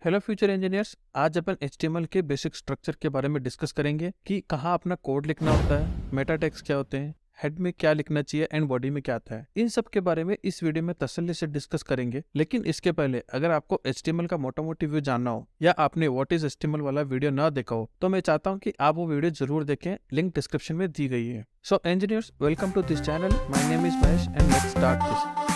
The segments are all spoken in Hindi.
हेलो फ्यूचर इंजीनियर्स, आज अपन HTML के बेसिक स्ट्रक्चर के बारे में डिस्कस करेंगे कि कहाँ अपना कोड लिखना होता है, मेटा टैग्स क्या होते हैं, हेड में क्या लिखना चाहिए एंड बॉडी में क्या आता है। इन सब के बारे में इस वीडियो में तसल्ली से डिस्कस करेंगे। लेकिन इसके पहले अगर आपको HTML का मोटा मोटी व्यू जानना हो या आपने व्हाट इज HTML वाला वीडियो ना देखा हो तो मैं चाहता हूँ कि आप वो वीडियो जरूर देखें, लिंक डिस्क्रिप्शन में दी गई है। So engineers, welcome to this channel. My name is Mahesh and let's start this.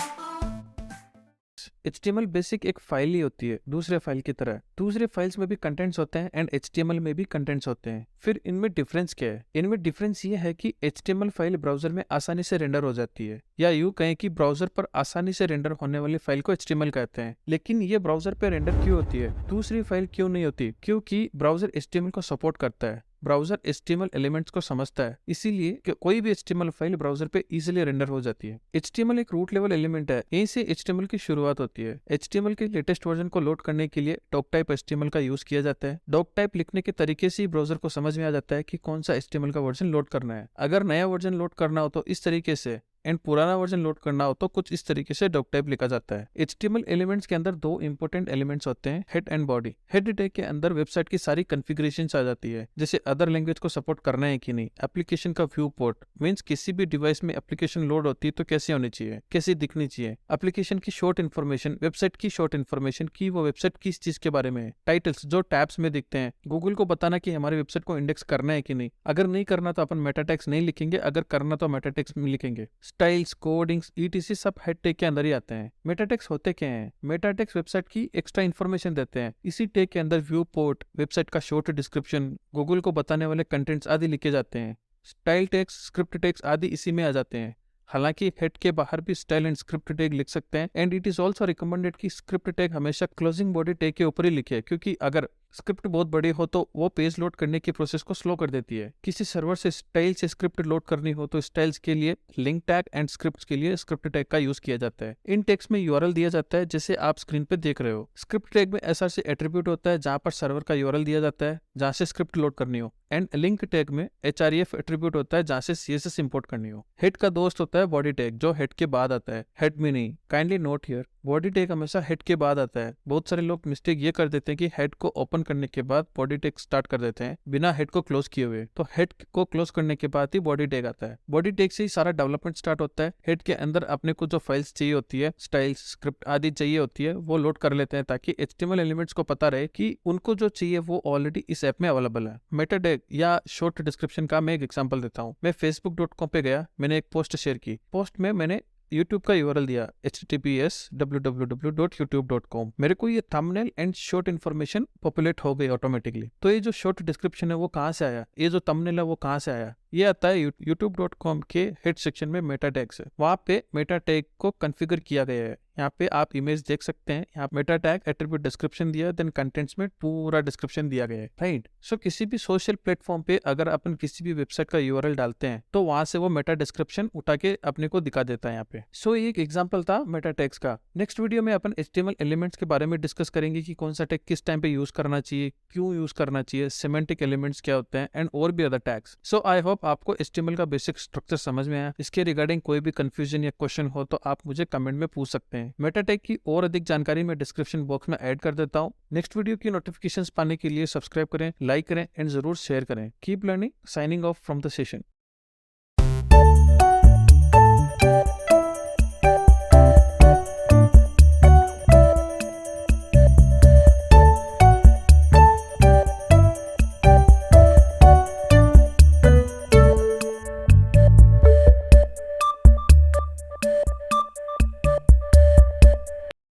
HTML basic एक फाइल ही होती है दूसरे फाइल की तरह। दूसरे फाइल्स में भी कंटेंट्स होते हैं एंड HTML में भी कंटेंट्स होते हैं। फिर इनमें डिफरेंस क्या है? इनमें डिफरेंस ये है कि HTML फाइल ब्राउजर में आसानी से रेंडर हो जाती है, या यूं कहें कि ब्राउजर पर आसानी से रेंडर होने वाली फाइल को HTML कहते हैं। लेकिन ये ब्राउजर पे रेंडर क्यों होती है, दूसरी फाइल क्यों नहीं होती? क्योंकि ब्राउजर HTML को सपोर्ट करता है, ब्राउजर HTML एलिमेंट्स को समझता है, इसीलिए कि कोई भी HTML फाइल ब्राउजर पे इजीली रेंडर हो जाती है। HTML एक रूट लेवल एलिमेंट है, यहीं से HTML की शुरुआत होती है। HTML के लेटेस्ट वर्जन को लोड करने के लिए डॉक-टाइप HTML का यूज किया जाता है। डॉक-टाइप लिखने के तरीके से ही ब्राउजर को समझ में आ जाता है कि कौन सा HTML का वर्जन लोड करना है। अगर नया वर्जन लोड करना हो तो इस तरीके से, एंड पुराना वर्जन लोड करना हो तो कुछ इस तरीके से डॉक टाइप लिखा जाता है। HTML एलिमेंट्स के अंदर दो इंपॉर्टेंट एलिमेंट्स होते हैं, head and body. Head tag के अंदर वेबसाइट की सारी कॉन्फ़िगरेशंस आ जाती है, जैसे अदर लैंग्वेज को सपोर्ट करना है कि नहीं, एप्लीकेशन का व्यू पोर्ट मींस किसी भी डिवाइस में एप्लीकेशन लोड होती है तो कैसे होनी चाहिए, कैसे दिखनी चाहिए, एप्लीकेशन की शॉर्ट इन्फॉर्मेशन, वेबसाइट की शॉर्ट इन्फॉर्मेशन की वो वेबसाइट किस चीज के बारे में है, टाइटल्स जो टैब्स में दिखते हैं, गूगल को बताना कि हमारी वेबसाइट को इंडेक्स करना है कि नहीं। अगर नहीं करना तो अपन मेटा टैग्स नहीं लिखेंगे, अगर करना तो मेटा टैग्स में लिखेंगे। स्टाइल्स, कोड ETC सब हेड टैग के अंदर ही आते हैं। मेटा टैग्स होते क्या हैं? मेटा टैग्स वेबसाइट की एक्स्ट्रा इन्फॉर्मेशन देते हैं। इसी टैग के अंदर व्यू पोर्ट, वेबसाइट का शॉर्ट डिस्क्रिप्शन, गूगल को बताने वाले कंटेंट्स आदि लिखे जाते हैं। स्टाइल टैग्स, स्क्रिप्ट टैग्स आदि इसी में आ जाते हैं। हालांकि हेड के बाहर भी स्टाइल एंड स्क्रिप्ट टैग लिख सकते हैं, and it is also recommended कि स्क्रिप्ट टैग हमेशा क्लोजिंग बॉडी टैग के ऊपर ही लिखे, क्योंकि अगर स्क्रिप्ट बहुत बड़ी हो तो वो पेज लोड करने की प्रोसेस को स्लो कर देती है। किसी सर्वर से स्टाइल से स्क्रिप्ट लोड करनी हो तो स्टाइल्स के लिए लिंक टैग एंड स्क्रिप्ट्स के लिए स्क्रिप्ट टैग का यूज किया जाता है। इन टैग्स में URL दिया जाता है, जैसे आप स्क्रीन पे देख रहे हो। स्क्रिप्ट टैग में ऐसा से एट्रीब्यूट होता है जहां पर सर्वर का URL दिया जाता है जहां से स्क्रिप्ट लोड करनी हो, एंड लिंक टैग में href एट्रीब्यूट होता है जहां से CSS इंपोर्ट करनी हो। हेड का दोस्त होता है बॉडी टैग, जो हेड के बाद आता है, हेड में नहीं। Kindly note here, body tag हमेशा हेड के बाद आता है। बहुत सारे लोग मिस्टेक ये कर देते हैं कि हेड को ओपन करने के बाद बॉडी टैग स्टार्ट कर देते हैं बिना हेड को क्लोज किए हुए, तो हेड को क्लोज करने के बाद ही बॉडी टैग आता है। बॉडी टैग से ही सारा डेवलपमेंट स्टार्ट होता है। हेड के अंदर अपने को जो फाइल्स चाहिए होती है, स्टाइल्स, स्क्रिप्ट आदि चाहिए होती है, वो लोड कर लेते हैं ताकि HTML एलिमेंट्स को पता रहे कि उनको जो चाहिए वो ऑलरेडी इस ऐप में अवेलेबल है। मेटा टैग या शॉर्ट डिस्क्रिप्शन का मैं एक एग्जांपल देता हूँ। मैं facebook.com पे गया, मैंने एक पोस्ट शेयर की। पोस्ट में मैंने YouTube का URL दिया, https www.youtube.com। मेरे को ये thumbnail and short information populate हो गई ऑटोमेटिकली। तो ये जो शॉर्ट डिस्क्रिप्शन है वो कहाँ से आया, ये जो थंबनेल है वो कहाँ से आया? ये आता है youtube.com के हेड सेक्शन में मेटा टैग से। वहाँ पे मेटा टैग को कॉन्फ़िगर किया गया है। यहाँ पे आप इमेज देख सकते हैं, यहाँ मेटा टैग एट्रीब्यूट डिस्क्रिप्शन दिया, देन कंटेंट्स में पूरा डिस्क्रिप्शन दिया गया है, राइट। सो किसी भी सोशल प्लेटफॉर्म पे अगर अपन किसी भी वेबसाइट का URL डालते हैं तो वहां से वो मेटा डिस्क्रिप्शन उठा के अपने को दिखा देता है यहाँ पे। सो ये एक एग्जांपल था मेटा टैग्स का। नेक्स्ट वीडियो में अपन HTML एलिमेंट्स के बारे में डिस्कस करेंगे कि कौन सा टैग किस टाइम पे यूज करना चाहिए, क्यों यूज करना चाहिए, सिमेंटिक एलिमेंट्स क्या होते हैं, एंड और भी other tags. So I hope आपको HTML का बेसिक स्ट्रक्चर समझ में आया। इसके रिगार्डिंग कोई भी कंफ्यूजन या क्वेश्चन हो तो आप मुझे कमेंट में पूछ सकते हैं। मेटा टैग की और अधिक जानकारी मैं डिस्क्रिप्शन बॉक्स में ऐड कर देता हूँ। नेक्स्ट वीडियो की नोटिफिकेशंस पाने के लिए सब्सक्राइब करें, लाइक करें एंड जरूर शेयर करें। Keep learning, signing off from the session.